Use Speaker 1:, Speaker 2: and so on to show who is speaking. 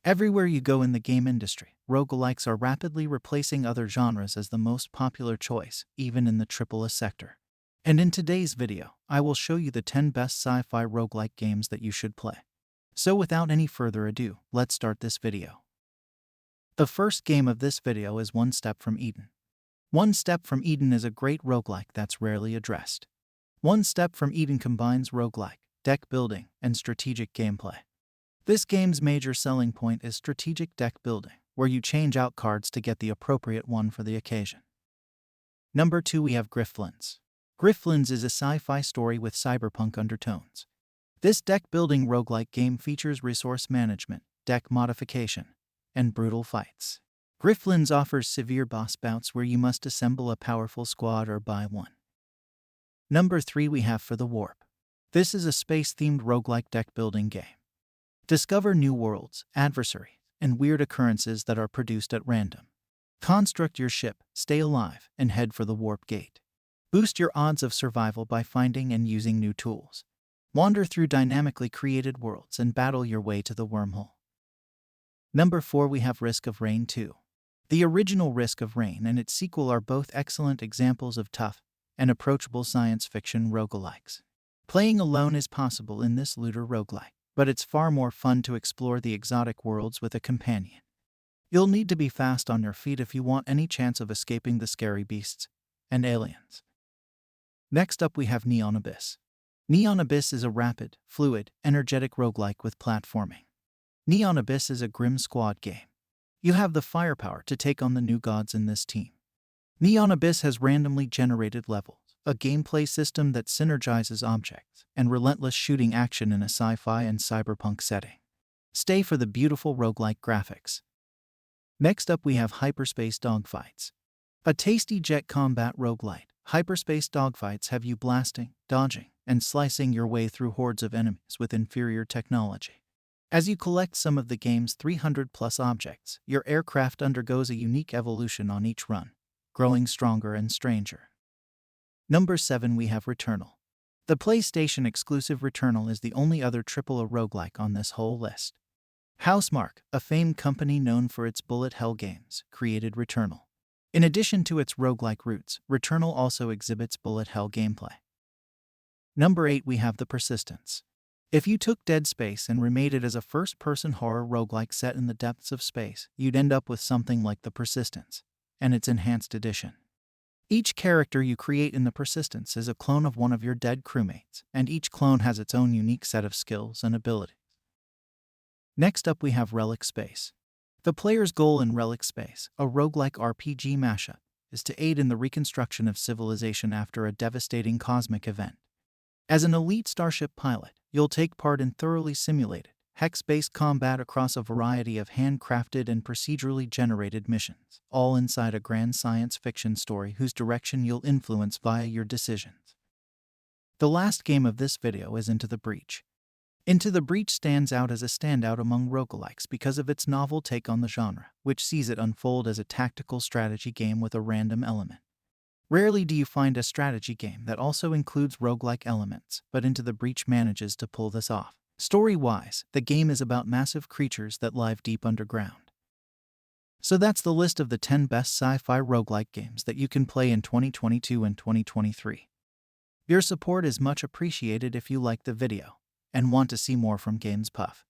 Speaker 1: Everywhere you go in the game industry, roguelikes are rapidly replacing other genres as the most popular choice, even in the AAA sector. And in today's video, I will show you the 10 best sci-fi roguelike games that you should play. So without any further ado, let's start this video. The first game of this video is One Step from Eden. One Step from Eden is a great roguelike that's rarely addressed. One Step from Eden combines roguelike, deck building, and strategic gameplay. This game's major selling point is strategic deck building, where you change out cards to get the appropriate one for the occasion. Number 2, we have Griftlands. Griftlands is a sci-fi story with cyberpunk undertones. This deck-building roguelike game features resource management, deck modification, and brutal fights. Griftlands offers severe boss bouts where you must assemble a powerful squad or buy one. Number 3, we have For the Warp. This is a space-themed roguelike deck-building game. Discover new worlds, adversaries, and weird occurrences that are produced at random. Construct your ship, stay alive, and head for the warp gate. Boost your odds of survival by finding and using new tools. Wander through dynamically created worlds and battle your way to the wormhole. Number 4, we have Risk of Rain 2. The original Risk of Rain and its sequel are both excellent examples of tough and approachable science fiction roguelikes. Playing alone is possible in this looter roguelike, but it's far more fun to explore the exotic worlds with a companion. You'll need to be fast on your feet if you want any chance of escaping the scary beasts and aliens. Next up, we have Neon Abyss. Neon Abyss is a rapid, fluid, energetic roguelike with platforming. Neon Abyss is a grim squad game. You have the firepower to take on the new gods in this team. Neon Abyss has randomly generated levels, a gameplay system that synergizes objects, and relentless shooting action in a sci-fi and cyberpunk setting. Stay for the beautiful roguelike graphics. Next up, we have Hyperspace Dogfights. A tasty jet combat roguelite, Hyperspace Dogfights have you blasting, dodging, and slicing your way through hordes of enemies with inferior technology. As you collect some of the game's 300-plus objects, your aircraft undergoes a unique evolution on each run, growing stronger and stranger. Number 7, we have Returnal. The PlayStation-exclusive Returnal is the only other AAA roguelike on this whole list. Housemarque, a famed company known for its bullet hell games, created Returnal. In addition to its roguelike roots, Returnal also exhibits bullet hell gameplay. Number 8, we have The Persistence. If you took Dead Space and remade it as a first-person horror roguelike set in the depths of space, you'd end up with something like The Persistence and its enhanced edition. Each character you create in The Persistence is a clone of one of your dead crewmates, and each clone has its own unique set of skills and abilities. Next up, we have Relic Space. The player's goal in Relic Space, a roguelike RPG mashup, is to aid in the reconstruction of civilization after a devastating cosmic event. As an elite starship pilot, you'll take part in thoroughly simulated, hex-based combat across a variety of handcrafted and procedurally generated missions, all inside a grand science fiction story whose direction you'll influence via your decisions. The last game of this video is Into the Breach. Into the Breach stands out as a standout among roguelikes because of its novel take on the genre, which sees it unfold as a tactical strategy game with a random element. Rarely do you find a strategy game that also includes roguelike elements, but Into the Breach manages to pull this off. Story-wise, the game is about massive creatures that live deep underground. So that's the list of the 10 best sci-fi roguelike games that you can play in 2022 and 2023. Your support is much appreciated if you like the video and want to see more from Games Puff.